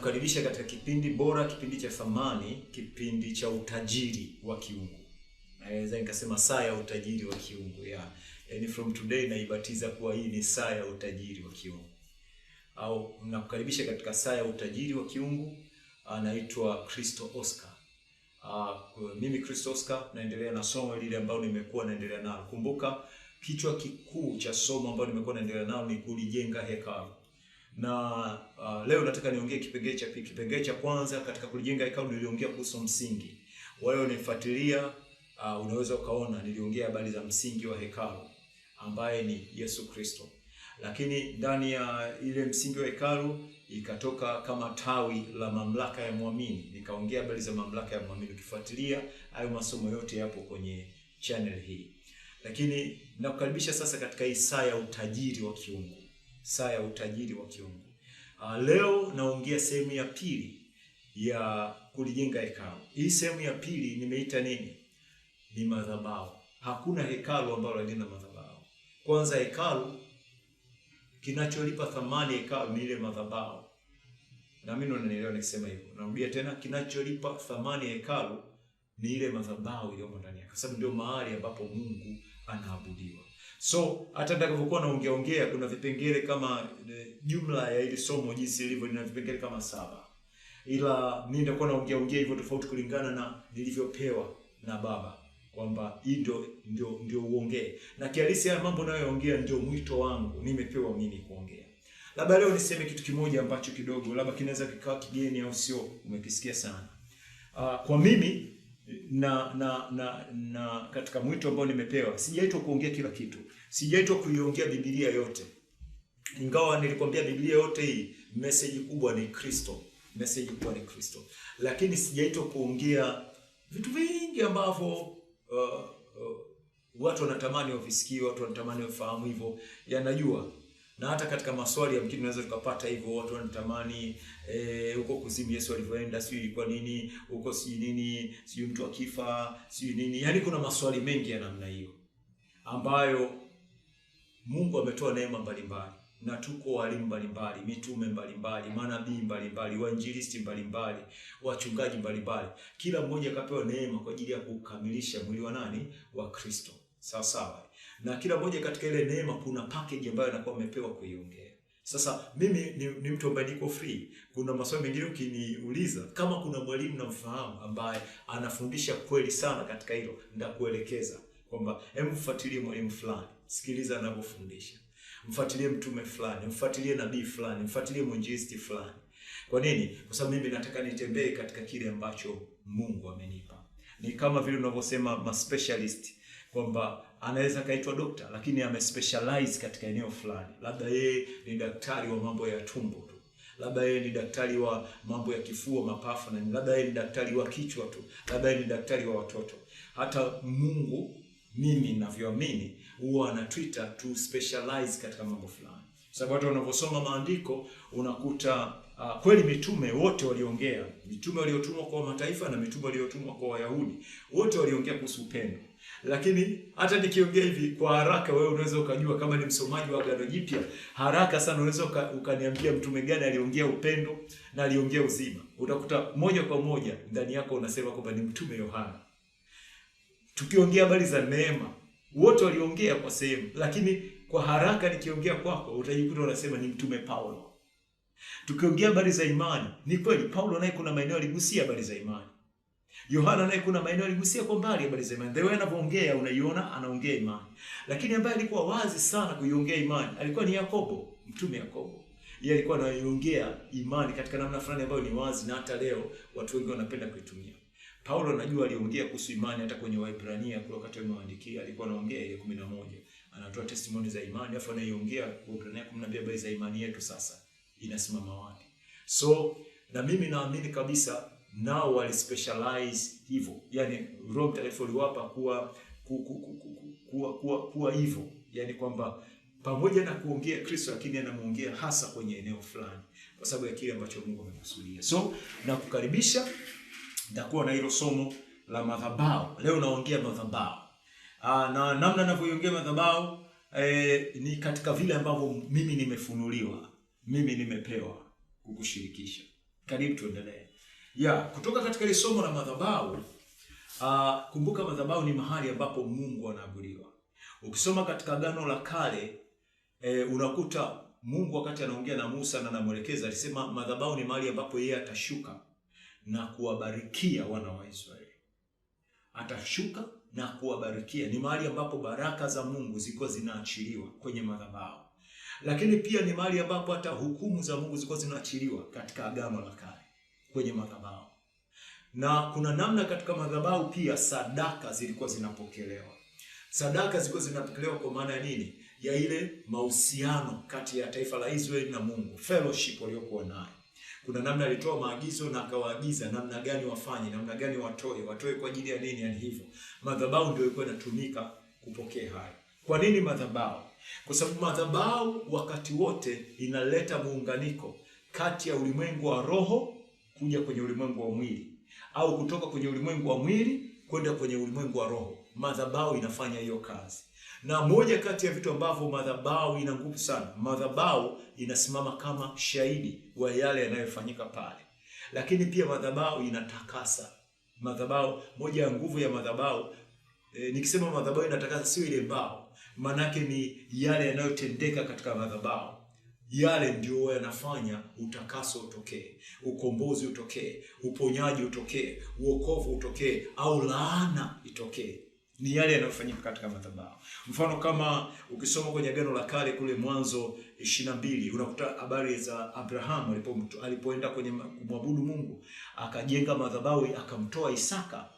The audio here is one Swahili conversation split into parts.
kukaribisha katika kipindi bora, kipindi cha thamani, kipindi cha utajiri wa kiungu. Naweza nikasema saa ya utajiri wa kiungu. Yaani from today naibatiza kuwa hii ni saa ya utajiri wa kiungu. Au nakukaribisha katika saa ya utajiri wa kiungu. Naitwa Kristo Oscar. Mimi Kristo Oscar naendelea na somo lile ambalo nimekuwa naendelea nalo. Kumbuka kichwa kikuu cha somo ambalo nimekuwa naendelea nalo ni kulijenga hekalu. Na leo nataka niongee kipengele cha kwanza. Katika kulijenga hekalu niliongea kuhusu msingi. Wale unifuatilia unaweza ukaona niliongea habari za msingi wa hekalu ambaye ni Yesu Kristo. Lakini ndani ya ile msingi wa hekalu ikatoka kama tawi la mamlaka ya muamini. Nikaongea habari za mamlaka ya muamini. Ukifuatilia hayo masomo yote yapo kwenye channel hii. Lakini nakukaribisha sasa katika hii saa ya utajiri wa kiungu. Saa ya utajiri wa kiungu. Leo naongea sehemu ya pili ya kulijenga hekalu. Hii sehemu ya pili nimeita nini? Ni madhabahu. Hakuna hekalu ambalo halina madhabahu. Kwanza hekalu, kinacholipa thamani hekalu ni ile madhabahu. Na mimi unanielewa nikisema hivyo. Narudia tena, kinacholipa thamani hekalu ni ile madhabahu iliyo ndani yake. Kwa sababu ndio mahali ambapo Mungu anaabudiwa. So hata nitakapokuwa naongea kuna vipengele kama jumla ya ile somo jinsi ilivyo lina vipengele kama 7. Ila mimi nitakuwa naongea hivyo tofauti kulingana na nilivyopewa na Baba kwamba hii ndio uongee. Na kihalisi ya mambo nayoongea ndio mwito wangu, nimepewa mimi kuongea. Labda leo niseme kitu kimoja ambacho kidogo labda kinaweza kikawa kigeni au sio umekisikia sana. Kwa mimi na katika mwito ambao nimepewa, sijaitwa kuongea kila kitu. Sijaitwa kuiongea Biblia yote. Ingawa nilikwambia Biblia yote hii message kubwa ni Kristo. Message kubwa ni Kristo. Lakini sijaitwa kuongea vitu vingi ambavyo watu wanatamani wavisikie, watu wanatamani wafahamu hivyo, yanajua. Na hata katika maswali ya mkini unaweza tukapata hivyo, watu wanatamani huko kuzimu Yesu alivyoenda, sio ilikuwa nini, huko si nini, sio mtu akifa, sio nini. Yaani kuna maswali mengi ya namna hiyo ambayo Mungu ametoa neema mbalimbali. Na tuko walimu mbalimbali, mitume mbalimbali, manabii mbalimbali, wainjilisti mbalimbali, wachungaji mbalimbali. Kila mmoja akapewa neema kwa ajili ya kukamilisha mwili wa nani? Wa Kristo. Sawa sawa. Na kila mmoja katika ile neema kuna package ambayo anakuwa amepewa kuiongea. Sasa mimi ni mtu ambaye niko free. Kuna maswali mengine ukiniuliza, kama kuna mwalimu namfahamu ambaye anafundisha kweli sana katika hilo, nitakuelekeza kwamba hebu mfuatilie mwalimu fulani, sikiliza anavyofundisha. Mfuatilie mtume fulani, mfuatilie nabii fulani, mfuatilie mwinjilisti fulani. Kwa nini? Kwa sababu mimi nataka nitembee katika kile ambacho Mungu amenipa. Ni kama vile unavyosema ma specialist kwamba anaweza kaitwa dokta lakini amespecialize katika eneo fulani. Labda yeye ni daktari wa mambo ya tumbo tu. Labda yeye ni daktari wa mambo ya kifua, mapafu, na labda yeye ni daktari wa kichwa tu. Labda yeye ni daktari wa watoto. Hata Mungu mimi ninavyoamini huwa anatuita to specialize katika mambo fulani. Sababu hata unaposoma maandiko unakuta kweli mitume wote waliongea. Mitume waliotumwa kwa mataifa na mitume waliotumwa kwa Wayahudi, wote waliongea kuhusu upendo. Lakini hata nikiongea hivi kwa haraka, wewe unaweza ukajua kama ni msomaji wa Agano Jipya, haraka sana unaweza ukaniambia mtume gani aliongea upendo na aliongea uzima. Utakuta moja kwa moja ndani yako unasema kwamba ni mtume Yohana. Tukiongea habari za neema, wote waliongea kwa sehemu, lakini kwa haraka nikiongea kwako utajikuta unasema ni mtume Paulo. Tukiongea habari za imani, ni kweli Paulo naye kuna maeneo aligusia habari za imani. Yohana naye kuna maeneo aligusia kwa mbali habari za imani. Ndio anapoongea unaiona anaongea imani. Lakini ambaye alikuwa wazi sana kuiongea imani alikuwa ni Yakobo, mtume Yakobo. Yeye alikuwa anaongea imani katika namna fulani ambayo ni wazi na hata leo watu wengi wanapenda kuitumia. Paulo najua aliongea kuhusu imani hata kwenye Waebrania kwa wakati amewaandikia, alikuwa anaongea ile 11. Anatoa testimony za imani, afa anaiongea kwa Waebrania 12 habari za imani yetu sasa inasimama wapi. So na mimi naamini kabisa nao wali specialize hivyo. Yaani Roho Mtakatifu aliwapa kuwa hivyo. Yaani kwamba pamoja na kuongea Kristo lakini anamuongea hasa kwenye eneo fulani kwa sababu ya kile ambacho Mungu amekusudia. So na kukaribisha nitakuwa na hilo somo la madhabahu. Leo naongea madhabahu. Na namna ninavyoongea madhabahu ni katika vile ambavyo mimi nimefunuliwa, mimi nimepewa kukushirikisha. Karibu tuendelee. Kutoka katika ile somo la madhabahu, kumbuka madhabahu ni mahali ambapo Mungu anaabudiwa. Ukisoma katika Agano la Kale, unakuta Mungu wakati anaongea na Musa na anamwelekeza, alisema madhabahu ni mahali ambapo yeye atashuka na kuwabarikia wana wa Israeli. Atashuka na kuwabarikia. Ni mahali ambapo baraka za Mungu zilikuwa zinaachiliwa kwenye madhabahu. Lakini pia ni mahali ambapo hata hukumu za Mungu zilikuwa zinaachiliwa katika Agano la Kale kwenye madhabahu. Na kuna namna katika madhabahu pia sadaka zilikuwa zinapokelewa. Sadaka zilikuwa zinapokelewa kwa maana ya nini? Ya ile mahusiano kati ya taifa la Israeli na Mungu, fellowship waliokuwa nayo. Kuna namna alitoa maagizo na akawaagiza namna gani wafanye, namna gani watoe kwa ajili ya nini, yani hivyo. Madhabahu ndio ilikuwa inatumika kupokea hayo. Kwa nini madhabahu? Kwa sababu madhabahu wakati wote inaleta muunganiko kati ya ulimwengu wa roho kuja kwenye ulimwengu wa mwili, au kutoka kwenye ulimwengu wa mwili kwenda kwenye ulimwengu wa roho. Madhabahu inafanya hiyo kazi. Na moja kati ya vitu ambavyo madhabahu ina nguvu sana, madhabahu inasimama kama shahidi wa yale yanayofanyika pale. Lakini pia madhabahu inatakasa. Madhabahu, moja ya nguvu ya madhabahu, nikisema madhabahu inatakasa sio ile mbao, manake ni yale yanayotendeka katika madhabahu. Yale ndio yanafanya utakaso utokee, ukombozi utokee, uponyaji utokee, uokovu utokee, au laana itokee. Ni yale yanayofanyika katika madhabahu. Mfano kama ukisoma kwenye Agano la Kale kule Mwanzo 22, unakuta habari za Abraham alipoenda kwenye kumwabudu Mungu, akajenga madhabahu, akamtoa Isaka.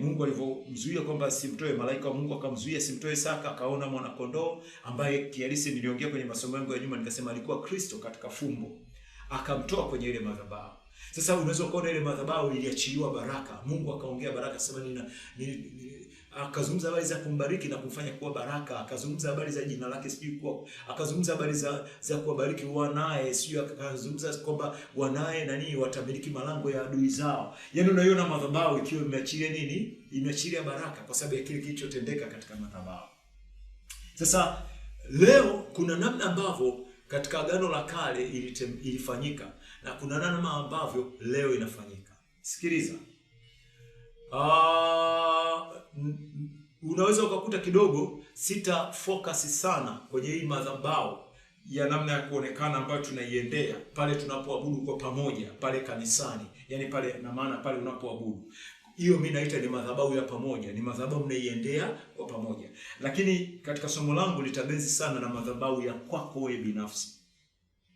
Mungu alivyomzuia kwamba simtoe, malaika wa Mungu akamzuia simtoe Isaka, akaona mwana kondoo ambaye kihalisi niliongea kwenye masomo yangu ya nyuma nikasema alikuwa Kristo katika fumbo. Akamtoa kwenye ile madhabahu. Sasa unaweza kuona ile madhabahu iliachiliwa baraka. Mungu akaongea baraka, sema akazungumza habari za kumbariki na kumfanya kuwa baraka, akazungumza habari za jina lake, akazungumza habari za kuwabariki wanae, akazungumza kwamba wanae watamiliki malango ya adui zao. Yaani unaiona madhabahu ikiwa imeachilia nini? Imeachilia baraka kwa sababu ya kile kilichotendeka katika madhabahu. Sasa leo kuna namna ambavyo katika Agano la Kale ilifanyika na kuna namna ambavyo leo inafanyika. Sikiliza. Unaweza ukakuta kidogo sita focus sana kwenye hii madhabahu ya namna ya kuonekana ambayo tunaiendea pale tunapoabudu kwa pamoja pale kanisani, yani pale na maana pale unapoabudu. Hiyo mimi naita ni madhabahu ya pamoja, ni madhabahu mnaiendea kwa pamoja. Lakini katika somo langu litabezi sana na madhabahu ya kwako wewe binafsi.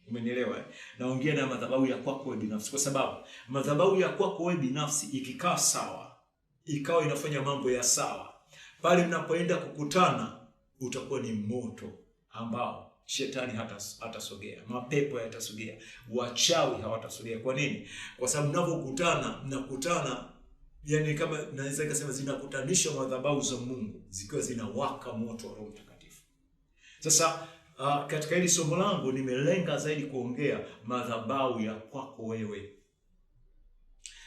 Umenielewa? Naongea na madhabahu ya kwako wewe binafsi kwa sababu madhabahu ya kwako wewe binafsi ikikaa sawa, ikawa inafanya mambo ya sawa, pale mnapoenda kukutana utakuwa ni moto ambao shetani hatasogea, mapepo hayatasogea, wachawi hawatasogea. Kwa nini? Kwa sababu mnakutana, yani kama naweza kusema zinakutanisha madhabahu za Mungu zikiwa zinawaka moto wa Roho Mtakatifu. Sasa katika hili somo langu nimelenga zaidi kuongea madhabahu ya kwako wewe.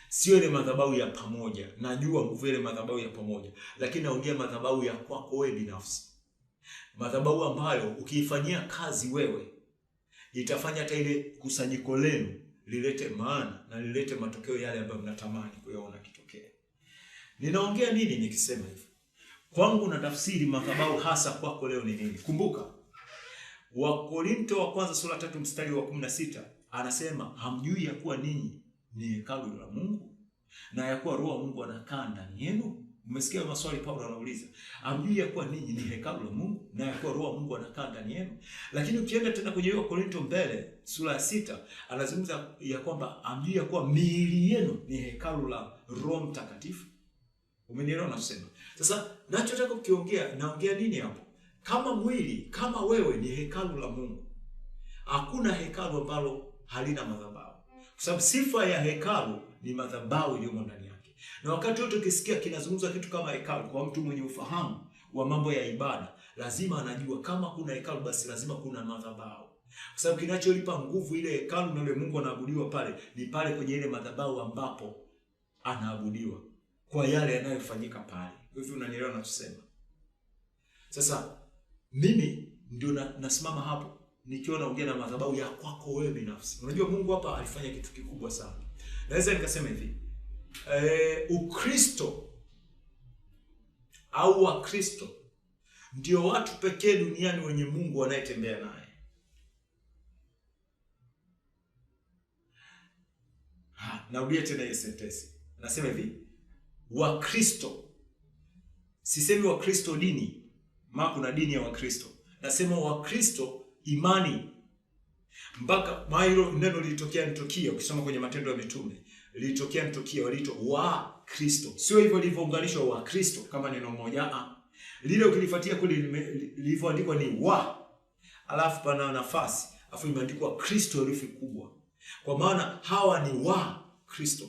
Sio ile madhabahu ya pamoja. Najua nguvu ile madhabahu ya pamoja, lakini naongea madhabahu ya kwako wewe binafsi. Madhabahu ambayo ukiifanyia kazi wewe itafanya hata ile kusanyiko lenu lilete maana na lilete matokeo yale ambayo mnatamani kuyaona kitokea. Ninaongea nini nikisema hivyo? Kwangu na tafsiri madhabahu hasa kwako leo ni nini? Kumbuka Wakorintho wa kwanza sura 3 mstari wa 16 anasema hamjui ya kuwa ninyi ni hekalu la Mungu na ya kuwa Roho wa Mungu anakaa ndani yenu? Umesikia maswali Paulo anauliza. Hamjui ya kuwa ninyi ni hekalu la Mungu na ya kuwa Roho wa Mungu anakaa ndani yenu? Lakini ukienda tena kwenye Wakorintho mbele sura ya 6 anazungumza ya kwamba hamjui ya kuwa miili yenu ni hekalu la Roho Mtakatifu. Umenielewa nasema? Sasa nachotaka kukiongea, naongea nini hapo? Kama mwili, kama wewe ni hekalu la Mungu, hakuna hekalu ambalo halina madhabahu. Kwa sababu sifa ya hekalu ni madhabahu iliyomo ndani yake. Na wakati wote ukisikia kinazungumzwa kitu kama hekalu, kwa mtu mwenye ufahamu wa mambo ya ibada, lazima anajua kama kuna hekalu basi lazima kuna madhabahu. Kwa sababu kinacholipa nguvu ile hekalu na ile Mungu anaabudiwa pale ni pale kwenye ile madhabahu ambapo anaabudiwa kwa yale yanayofanyika pale. Hivyo unanielewa ninachosema? Sasa mimi ndio nasimama hapo nikiwa naongea na madhabahu ya kwako wewe binafsi. Unajua Mungu hapa alifanya kitu kikubwa sana. Naweza nikasema hivi, Ukristo au Wakristo ndio watu pekee duniani wenye Mungu anayetembea naye. Narudia tena hiyo sentence. Nasema hivi, Wakristo. Sisemi Wakristo dini, maana kuna dini ya Wakristo. Nasema Wakristo imani. Mpaka hilo neno lilitokea Antiokia, ukisoma kwenye Matendo ya Mitume. Lilitokea Antiokia, waliitwa Wakristo. Sio hivyo lilivyounganishwa Wakristo kama neno moja. Lile ukilifuatia kule lilivyoandikwa ni wa. Alafu pana nafasi, alafu imeandikwa Kristo herufi kubwa. Kwa maana hawa ni wa Kristo.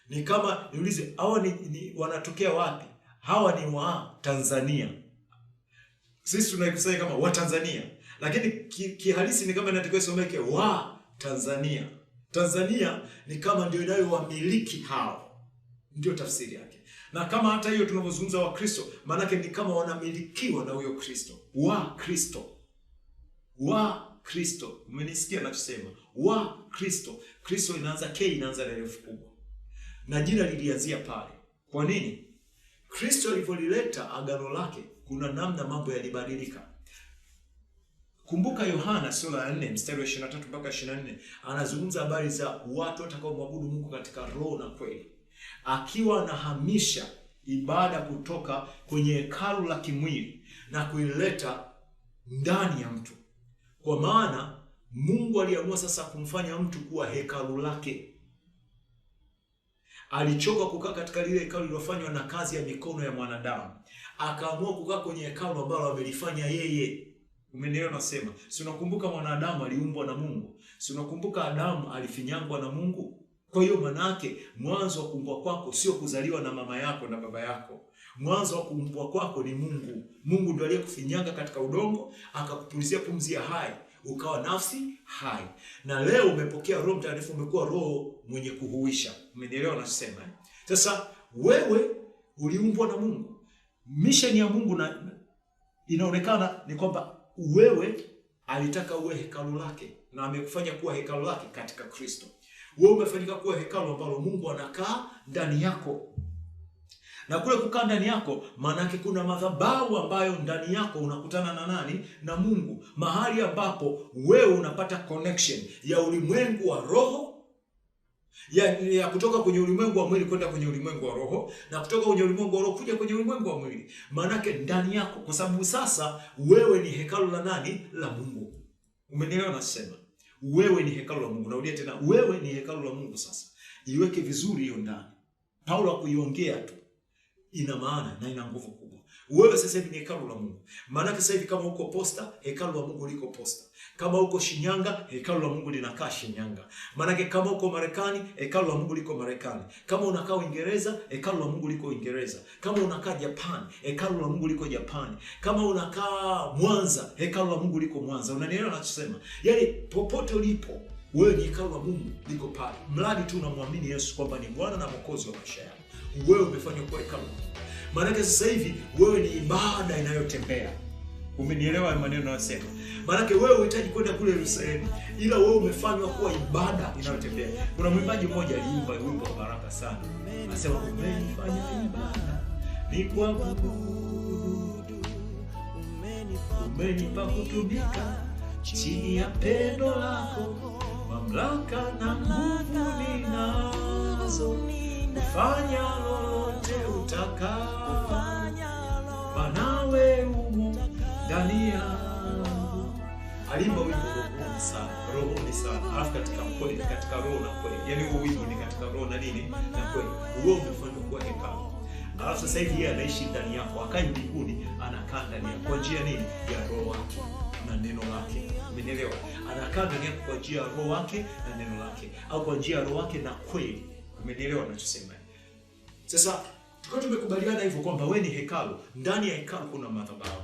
Ni kama niulize, hawa ni wanatokea wapi? Hawa ni wa Tanzania. Sisi tunaikusanya kama wa Tanzania, lakini kihalisi ni kama inatakiwa isomeke wa Tanzania. Tanzania ni kama ndio inayowamiliki hao. Ndio tafsiri yake. Na kama hata hiyo tunapozungumza wa Kristo, maana yake ni kama wanamilikiwa na huyo Kristo. Wa Kristo. Wa Kristo. Umenisikia nachosema? Wa Kristo. Kristo inaanza K, inaanza na herufi kubwa. Na jina lilianzia pale. Kwa nini? Kristo alivyolileta agano lake, kuna namna mambo yalibadilika. Kumbuka Yohana sura ya 4 mstari wa 23 mpaka 24 anazungumza habari za watu watakaomwabudu Mungu katika roho na kweli. Akiwa anahamisha ibada kutoka kwenye hekalu la kimwili na kuileta ndani ya mtu. Kwa maana Mungu aliamua sasa kumfanya mtu kuwa hekalu lake. Alichoka kukaa katika lile hekalu lilofanywa na kazi ya mikono ya mwanadamu. Akaamua kukaa kwenye hekalu ambalo amelifanya yeye. Umenielewa nasema? Si unakumbuka mwanadamu aliumbwa na Mungu? Si unakumbuka Adamu alifinyangwa na Mungu? Kwa hiyo manake mwanzo wa kuumbwa kwako sio kuzaliwa na mama yako na baba yako. Mwanzo wa kuumbwa kwako ni Mungu. Mungu ndiye aliyekufinyanga katika udongo, akakupulizia pumzi ya hai, ukawa nafsi hai. Na leo umepokea Roho Mtakatifu, umekuwa roho mwenye kuhuisha. Umenielewa nasema? Sasa wewe uliumbwa na Mungu. Mission ya Mungu na inaonekana ni kwamba wewe alitaka uwe hekalu lake, na amekufanya kuwa hekalu lake katika Kristo. Wewe umefanyika kuwa hekalu ambalo Mungu anakaa ndani yako. Na kule kukaa ndani yako, maana yake kuna madhabahu ambayo ndani yako unakutana na nani? Na Mungu. Mahali ambapo wewe unapata connection ya ulimwengu wa roho, ya kutoka kwenye ulimwengu wa mwili kwenda kwenye ulimwengu wa roho, na kutoka kwenye ulimwengu wa roho kuja kwenye ulimwengu wa mwili. Maana yake ndani yako, kwa sababu sasa wewe ni hekalu la nani? La Mungu. Umenielewa nasema? Wewe ni hekalu la Mungu. Narudia tena, wewe ni hekalu la Mungu sasa. Iweke vizuri hiyo ndani. Paulo kuiongea tu ina maana na ina nguvu kubwa. Wewe sasa hivi ni hekalu la Mungu. Maana sasa hivi kama uko Posta, hekalu la Mungu liko Posta. Kama uko Shinyanga, hekalu la Mungu linakaa Shinyanga. Maana kama uko Marekani, hekalu la Mungu liko Marekani. Kama unakaa Uingereza, hekalu la Mungu liko Uingereza. Kama unakaa Japan, hekalu la Mungu liko Japan. Kama unakaa Mwanza, hekalu la Mungu liko Mwanza. Unanielewa ninachosema? Yaani popote ulipo, wewe ni hekalu la Mungu liko pale. Mradi tu unamwamini Yesu kwamba ni Bwana na Mwokozi wa maisha yako. Wewe umefanywa kuwa hekalu. Maana sasa hivi wewe ni ibada inayotembea. Umenielewa maneno ninayosema? Maana wewe unahitaji kwenda kule Yerusalemu, ila wewe umefanywa kuwa ibada inayotembea. Kuna mwimbaji mmoja aliimba wimbo wa baraka sana. Anasema umenifanya ibada ni kuabudu, umenipa kutumika chini ya pendo lako, mamlaka na nguvu ninazo, fanya lolote utakalo, manawe umo ndani yangu. Alimba wimbo rohoni sana, alafu katika kweli, katika roho na kweli. Yaani huo wimbo ni katika roho na nini? Na kweli. Wewe umefanywa kuwa hekalu. Alafu sasa hivi yeye anaishi ndani yako, akai mbinguni, anakaa ndani yako kwa njia nini? Ya roho wake na neno lake. Umenielewa? Anakaa ndani yako kwa njia ya roho wake na neno lake, au kwa njia ya roho wake na kweli. Umenielewa ninachosema? Sasa tukao tumekubaliana hivyo kwamba wewe ni hekalu. Ndani ya hekalu kuna madhabahu.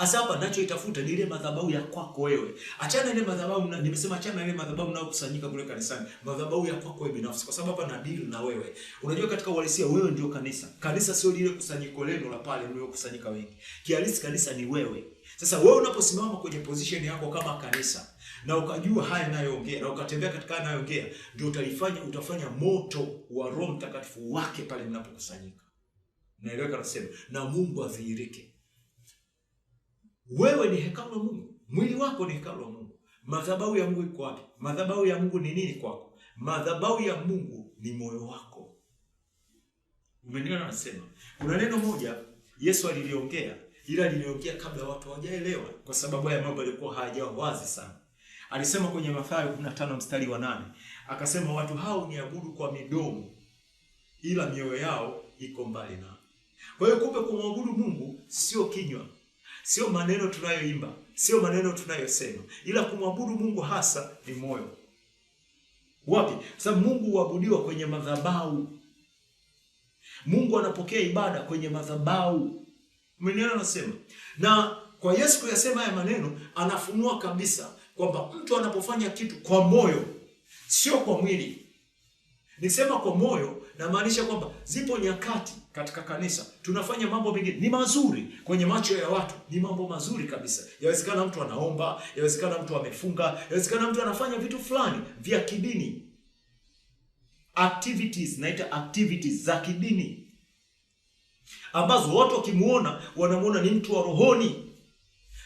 Asa hapa ninachoitafuta ni ile madhabahu ya kwako wewe. Achana ile madhabahu, nimesema achana ile madhabahu unayokusanyika kule kanisani. Madhabahu ya kwako wewe binafsi, kwa sababu hapa na deal na wewe. Unajua katika uhalisia wewe ndio kanisa. Kanisa sio lile kusanyiko lenu la pale mliokusanyika wengi. Kihalisi kanisa ni wewe. Sasa wewe unaposimama kwenye position yako kama kanisa na ukajua haya ninayoongea na ukatembea katika haya ninayoongea, ndio utafanya moto wa Roho Mtakatifu wake pale mnapokusanyika. Naeleweka nasema, na Mungu adhihirike. Wewe ni hekalu la Mungu. Mwili wako ni hekalu la Mungu. Madhabahu ya Mungu iko wapi? Madhabahu ya Mungu ni nini kwako? Madhabahu ya Mungu ni moyo wako. Umeniona nasema? Kuna neno moja Yesu aliliongea, ila aliliongea kabla watu hawajaelewa, kwa sababu haya mambo yalikuwa hayajawa wazi sana. Alisema kwenye Mathayo 15 mstari wa 8, akasema watu hao niabudu kwa midomo, ila mioyo yao iko mbali nao. Kwa hiyo kumbe kumwabudu Mungu sio kinywa, sio maneno tunayoimba, sio maneno tunayosema, ila kumwabudu Mungu hasa ni moyo. Wapi? Sababu Mungu huabudiwa kwenye madhabahu. Mungu anapokea ibada kwenye madhabahu. Umenielewa nasema? Na kwa Yesu kuyasema haya maneno, anafunua kabisa kwamba mtu anapofanya kitu kwa moyo, sio kwa mwili. Nisema kwa moyo, na maanisha kwamba zipo nyakati katika kanisa tunafanya mambo mengine ni mazuri kwenye macho ya watu, ni mambo mazuri kabisa. Yawezekana mtu anaomba, yawezekana mtu amefunga, yawezekana mtu anafanya vitu fulani vya kidini. Activities, naita activities za kidini, ambazo watu wakimuona wanamuona ni mtu wa rohoni,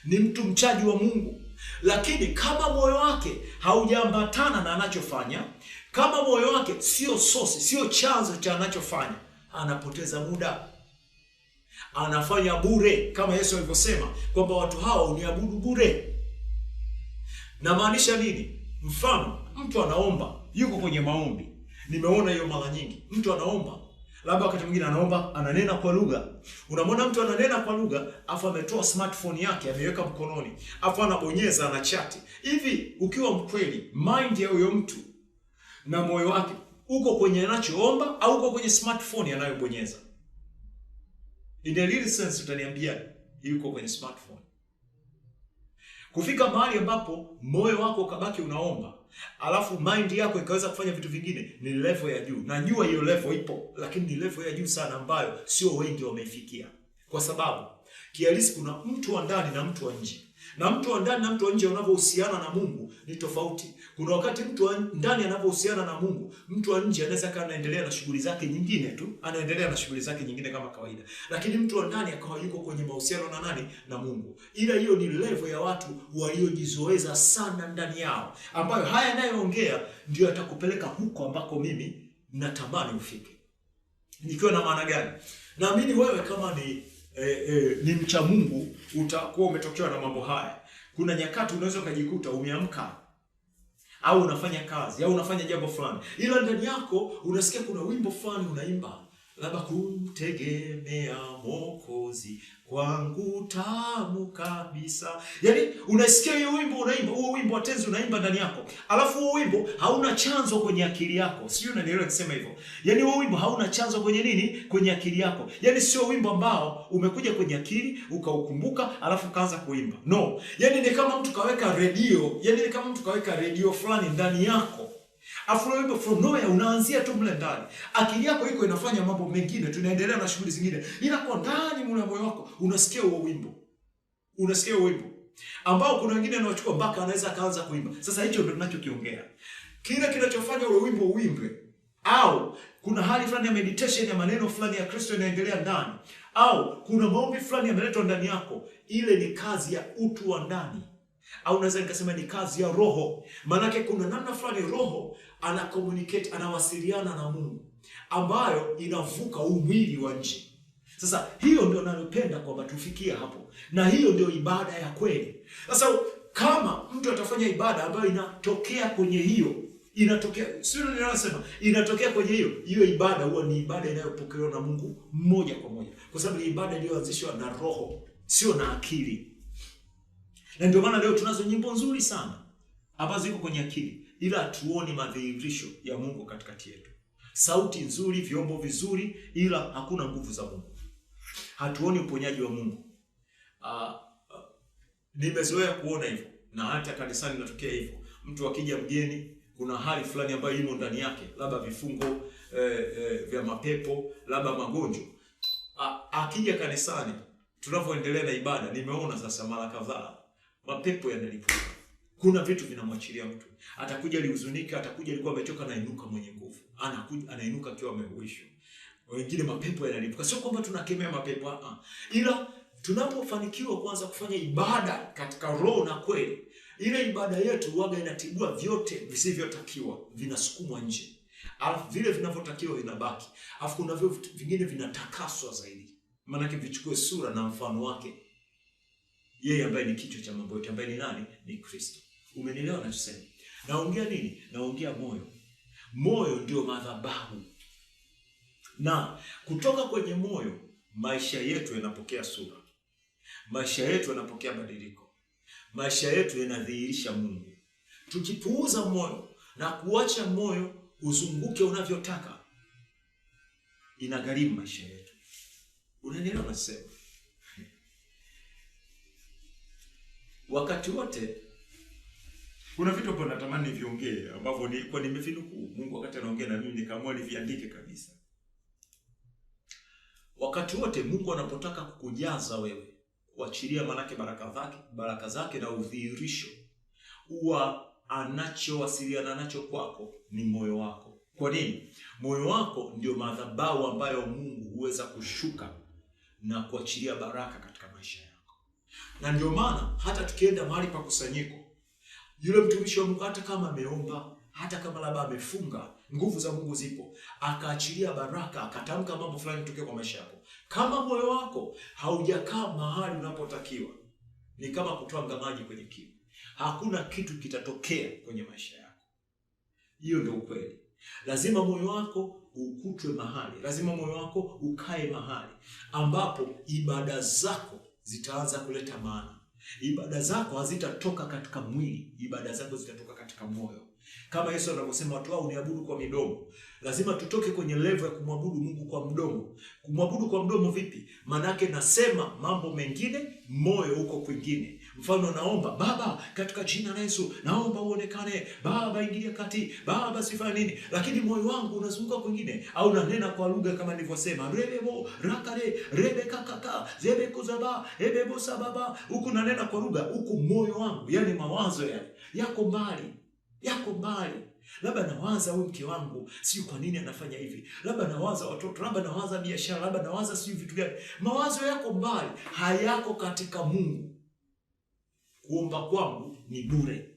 ni mtu mchaji wa Mungu. Lakini kama moyo wake haujaambatana na anachofanya, kama moyo wake sio source, sio chanzo cha anachofanya, anapoteza muda, anafanya bure, kama Yesu alivyosema kwamba watu hao uniabudu bure. Na maanisha nini? Mfano, mtu anaomba, yuko kwenye maombi. Nimeona hiyo mara nyingi. Mtu anaomba, labda wakati mwingine anaomba, ananena kwa lugha. Unamwona mtu ananena kwa lugha, afu ametoa smartphone yake, ameweka mkononi, afu anabonyeza, anachati. Hivi ukiwa mkweli, mind ya huyo mtu na moyo wake uko kwenye anachoomba au uko kwenye smartphone anayobonyeza? In the real sense utaniambia yuko kwenye smartphone. Kufika mahali ambapo moyo wako ukabaki unaomba, alafu mind yako ikaweza kufanya vitu vingine, ni level ya juu. Najua hiyo level ipo, lakini ni level ya juu sana ambayo sio wengi wameifikia. Kwa sababu kihalisi kuna mtu wa ndani na mtu wa nje. Na mtu wa ndani na mtu wa nje wanavyohusiana na Mungu ni tofauti. Kuna wakati mtu wa ndani anavyohusiana na Mungu, mtu wa nje anaweza kama anaendelea na shughuli zake nyingine tu, anaendelea na shughuli zake nyingine kama kawaida. Lakini mtu wa ndani akawa yuko kwenye mahusiano na nani? Na Mungu. Ila hiyo ni level ya watu waliojizoeza sana ndani yao, ambayo haya nayoongea ndio atakupeleka huko ambako mimi natamani ufike. Nikiwa na maana gani? Naamini wewe kama ni mcha Mungu utakuwa umetokewa na mambo haya. Kuna nyakati unaweza ukajikuta umeamka au unafanya kazi au unafanya jambo fulani, ila ndani yako unasikia kuna wimbo fulani unaimba, labda kumtegemea Mwokozi kwangu tamu kabisa. Yaani unasikia hiyo wimbo unaimba, huo wimbo wa tenzi unaimba ndani yako. Alafu huo wimbo hauna chanzo kwenye akili yako. Sio, unanielewa nikisema hivyo? Yaani huo wimbo hauna chanzo kwenye nini? Kwenye akili yako. Yaani sio wimbo ambao umekuja kwenye akili, ukaukumbuka, alafu kaanza kuimba. No. Yaani ni kama mtu kaweka radio, radio fulani ndani yako. Afu wimbo from nowhere unaanzia tu mle ndani. Akili yako iko inafanya mambo mengine, tunaendelea na shughuli zingine. Ila kwa ndani mle moyo wako unasikia huo wimbo. Unasikia huo wimbo ambao kuna wengine wanachukua mpaka anaweza kaanza kuimba. Sasa hicho ndio tunachokiongea. Kile kinachofanya ule wimbo uimbe, au kuna hali fulani ya meditation ya maneno fulani ya Kristo inaendelea ndani, au kuna maombi fulani yameletwa ndani yako, ile ni kazi ya utu wa ndani. Au naweza nikasema ni kazi ya Roho. Maanake kuna namna fulani Roho ana communicate, anawasiliana na Mungu, ambayo inavuka huu mwili wa nje. Sasa hiyo ndio ninayopenda kwamba tufikie hapo. Na hiyo ndio ibada ya kweli. Sasa kama mtu atafanya ibada ambayo inatokea kwenye hiyo, inatokea kwenye hiyo ibada huwa ni ibada inayopokelewa na Mungu moja kwa moja. Kwa sababu ni ibada iliyoanzishwa na Roho, sio na akili. Na ndio maana leo tunazo nyimbo nzuri sana ambazo ziko kwenye akili, ila hatuoni madhihirisho ya Mungu katikati yetu. Sauti nzuri, vyombo vizuri, ila hakuna nguvu za Mungu. Hatuoni uponyaji wa Mungu. Nimezoea kuona hivyo, na hata kanisani natokea hivyo. Mtu akija mgeni, kuna hali fulani ambayo imo ndani yake, labda vifungo vya mapepo, labda magonjwa. Akija kanisani, tunavyoendelea na ibada, nimeona sasa mara kadhaa mapepo yanalipuka. Kuna vitu vinamwachilia mtu. Atakuja alihuzunika, atakuja alikuwa amechoka, na inuka mwenye nguvu. Anainuka akiwa ameuishwa. Wengine mapepo yanalipuka. Sio kwamba tunakemea mapepo, ila tunapofanikiwa kuanza kufanya ibada katika roho na kweli, ile ibada yetu huaga inatibua vyote visivyotakiwa, vinasukumwa nje. Alafu vile vinavyotakiwa vinabaki. Alafu kuna vitu vingine vinatakaswa zaidi. Maana yake vichukue sura na mfano wake. Yeye ambaye ni kichwa cha mambo yote, ambaye ni nani? Ni Kristo. Umenielewa ninachosema? Naongea nini? Naongea moyo. Moyo ndio madhabahu. Na kutoka kwenye moyo, maisha yetu yanapokea sura. Maisha yetu yanapokea badiliko. Maisha yetu yanadhihirisha Mungu. Tukipuuza moyo na kuacha moyo uzunguke unavyotaka, inagharimu maisha yetu. Unanielewa nasema? Wakati wote kuna vitu hapo natamani niviongee ambavyo nilikuwa nimevinukuu. Mungu wakati anaongea na mimi nikaamua niviandike kabisa. Wakati wote Mungu anapotaka kukujaza wewe, kuachilia manake baraka zake na udhihirisho, huwa anachowasiliana nacho kwako ni moyo wako. Kwa nini? Moyo wako ndio madhabahu ambayo Mungu huweza kushuka na kuachilia baraka katika maisha yako. Na ndio maana hata tukienda mahali pa kusanyiko, yule mtumishi wa Mungu hata kama ameomba, hata kama labda amefunga, nguvu za Mungu zipo, akaachilia baraka, akatamka mambo fulani kutokea kwa maisha yako, kama moyo wako haujakaa mahali unapotakiwa, ni kama kutwanga maji kwenye kiu. Hakuna kitu kitatokea kwenye maisha yako. Hiyo ndio ukweli. Lazima moyo wako ukutwe mahali, lazima moyo wako ukae mahali ambapo ibada zako zitaanza kuleta maana. Ibada zako hazitatoka katika mwili, ibada zako zitatoka katika moyo. Kama Yesu anavyosema watu wao uniabudu kwa midomo. Lazima tutoke kwenye level ya kumwabudu Mungu kwa mdomo. Kumwabudu kwa mdomo vipi? Manake nasema mambo mengine, moyo uko kwingine. Mfano naomba, Baba katika jina la Yesu, naomba uonekane, Baba ingilia kati, Baba sifanye nini, lakini moyo wangu unazunguka kwingine. Au nanena kwa lugha kama nilivyosema, rebebo rakare rebe kakaka zebe kuzaba ebebo sababa, huku nanena kwa lugha, huku moyo wangu, yani mawazo yako mbali. Yako mbali. Labda nawaza huyu mke wangu, sio kwa nini anafanya hivi. Labda nawaza watoto, labda nawaza biashara, labda nawaza sio vitu gani. Mawazo yako mbali, hayako katika Mungu. Kuomba kwangu ni bure.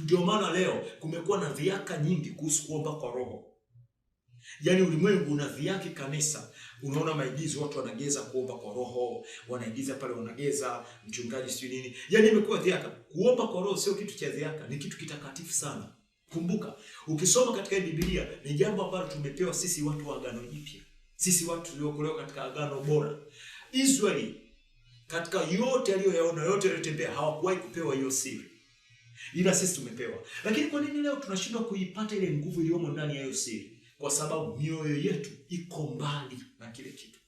Ndio maana leo kumekuwa na dhiaka nyingi kuhusu kuomba kwa roho. Yaani ulimwengu unadhiaki kanisa. Unaona maigizo, watu wanageza kuomba kwa roho, wanaigiza pale wanageza mchungaji sio nini. Yaani imekuwa dhiaka. Kuomba kwa roho sio kitu cha dhiaka, ni kitu kitakatifu sana. Kumbuka, ukisoma katika Biblia ni jambo ambalo tumepewa sisi watu wa agano jipya. Sisi watu tuliokolewa katika agano bora. Israeli katika yote aliyoyaona, yote aliyotembea, hawakuwahi kupewa hiyo siri. Ila sisi tumepewa. Lakini kwa nini leo tunashindwa kuipata ile nguvu iliyomo ndani ya hiyo siri? Kwa sababu mioyo yetu iko mbali na kile kitu.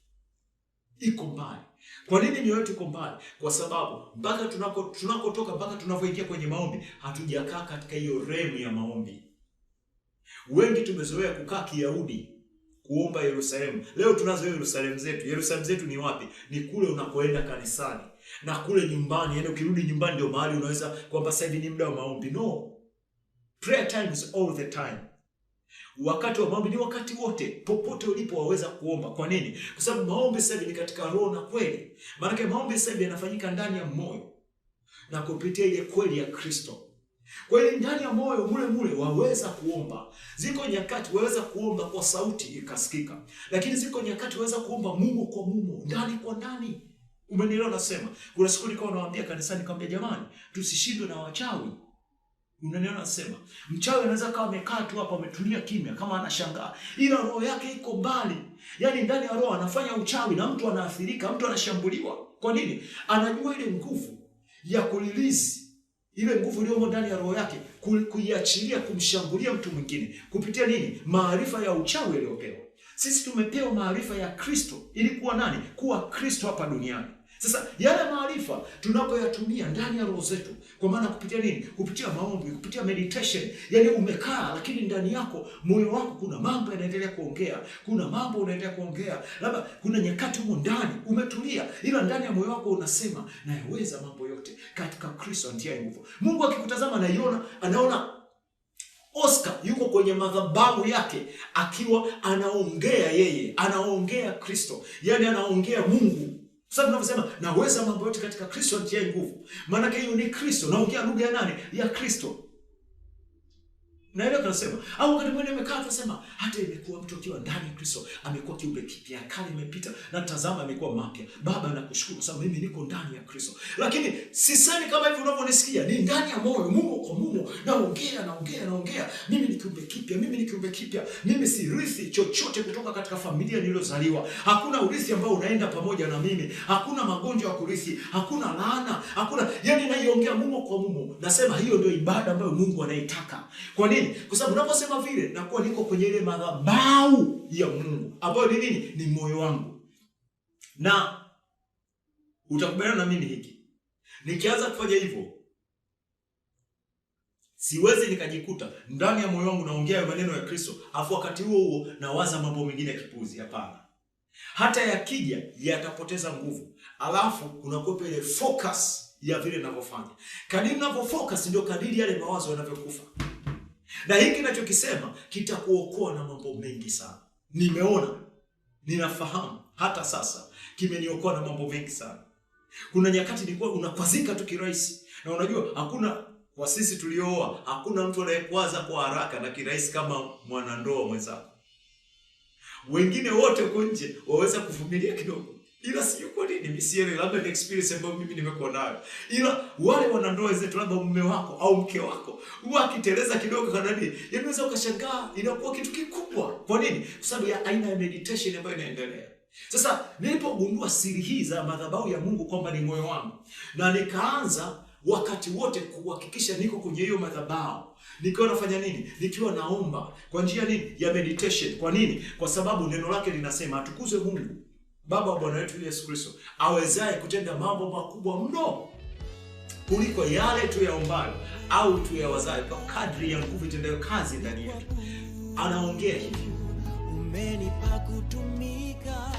Iko mbali. Kwa nini mioyo yetu iko mbali? Kwa sababu mpaka tunakotoka, mpaka tunavyoingia kwenye maombi, hatujakaa katika hiyo remu ya maombi. Wengi tumezoea kukaa Kiyahudi, kuomba Yerusalemu. Leo tunazo Yerusalemu zetu. Yerusalemu zetu ni wapi? Ni kule unakoenda kanisani. Na kule nyumbani, yani ukirudi nyumbani ndio mahali unaweza kwamba sasa hivi ni muda wa maombi. No. Prayer time is all the time. Wakati wa maombi ni wakati wote, popote ulipo waweza kuomba. Kwa nini? Kwa sababu maombi sasa ni katika roho na kweli. Maana maombi sasa yanafanyika ndani ya moyo na kupitia ile kweli ya Kristo. Kwa hiyo ndani ya moyo mule waweza kuomba. Ziko nyakati waweza kuomba kwa sauti ikasikika, lakini ziko nyakati waweza kuomba Mungu kwa Mungu, ndani kwa ndani. Umenielewa nasema? Kuna siku nilikuwa nawaambia kanisani, nikamwambia jamani, tusishindwe na wachawi. Unaniona nasema, mchawi anaweza kama amekaa tu hapa ametulia kimya kama anashangaa, ila roho yake iko mbali. Yaani ndani ya roho anafanya uchawi na mtu anaathirika, mtu anashambuliwa. Kwa nini? Anajua ile nguvu ya kulilizi, ile nguvu iliyo ndani ya roho yake kuiachilia kumshambulia mtu mwingine. Kupitia nini? Maarifa ya uchawi aliyopewa. Sisi tumepewa maarifa ya Kristo ili kuwa nani? Kuwa Kristo hapa duniani. Sasa yale maarifa tunapoyatumia ndani ya roho zetu, kwa maana kupitia nini? Kupitia maombi, kupitia meditation. Yani umekaa lakini ndani yako, moyo wako kuna mambo yanaendelea kuongea. Kuna mambo unaendelea kuongea. Labda kuna nyakati huko ndani umetulia, ila ndani ya moyo wako unasema nayaweza mambo yote katika Kristo anitie nguvu. Mungu akikutazama anaona Oscar yuko kwenye madhabahu yake akiwa anaongea yeye, anaongea Kristo. Yani anaongea Mungu. Sasa tunaposema naweza mambo yote katika Kristo anitie nguvu, maana hiyo ni Kristo. Naongea lugha ya nani? Ya Kristo. Na ile tunasema au wakati mwingine umekaa tunasema hata imekuwa mtu akiwa ndani ya Kristo amekuwa kiumbe kipya, kale imepita na tazama amekuwa mapya. Baba nakushukuru sababu mimi niko ndani ya Kristo. Lakini sisemi kama hivi unavyonisikia, ni ndani ya moyo, Mungu kwa Mungu naongea. Mimi ni kiumbe kipya. Mimi sirithi chochote kutoka katika familia niliyozaliwa. Hakuna urithi ambao unaenda pamoja na mimi. Hakuna magonjwa ya kurithi, hakuna laana, hakuna. Yani naiongea Mungu kwa Mungu. Nasema hiyo ndio ibada ambayo Mungu anaitaka. Kwa nini? Kwa sababu unaposema vile nakuwa niko kwenye ile madhabahu ya Mungu ambayo ni nini? Ni moyo wangu. Na utakubaliana na mimi hiki, nikianza kufanya hivyo siwezi nikajikuta ndani ya moyo wangu naongea maneno ya Kristo afu wakati huo nawaza mambo mengine ya kipuzi. Hapana. Hata yakija yatapoteza nguvu. Alafu unakuwa ile focus ya vile ninavyofanya. Kadiri ninavyofocus ndio kadiri yale mawazo yanavyokufa. Na hiki ninachokisema kitakuokoa na mambo mengi sana. Nimeona, ninafahamu hata sasa kimeniokoa na mambo mengi sana. Kuna nyakati nilikuwa unakwazika tu kirahisi. Na unajua hakuna, kwa sisi tuliooa, hakuna mtu anayekwaza kwa haraka na kirahisi kama mwanandoa mwenzako. Wengine wote huko nje waweza kuvumilia kidogo. Ila sio kwa nini misiele, labda ni experience ambayo mimi nimekuwa nayo. Ila wale wanandoa zetu, labda mume wako au mke wako huwa akiteleza kidogo kanani, unaweza ukashangaa inakuwa kitu kikubwa. Kwa nini? Kwa sababu ya aina ya meditation ambayo inaendelea. Sasa nilipogundua siri hii za madhabahu ya Mungu kwamba ni moyo wangu, na nikaanza wakati wote kuhakikisha niko kwenye hiyo madhabahu. Nikiwa nafanya nini? Nikiwa naomba kwa njia nini? Ya meditation. Kwa nini? Kwa sababu neno lake linasema atukuzwe Mungu Baba wa Bwana wetu Yesu Kristo, awezaye kutenda mambo makubwa mno kuliko yale tuyaombayo au tuyawazayo, kwa kadri ya nguvu itendayo kazi ndani yetu. Anaongea hivi. Umenipa kutumika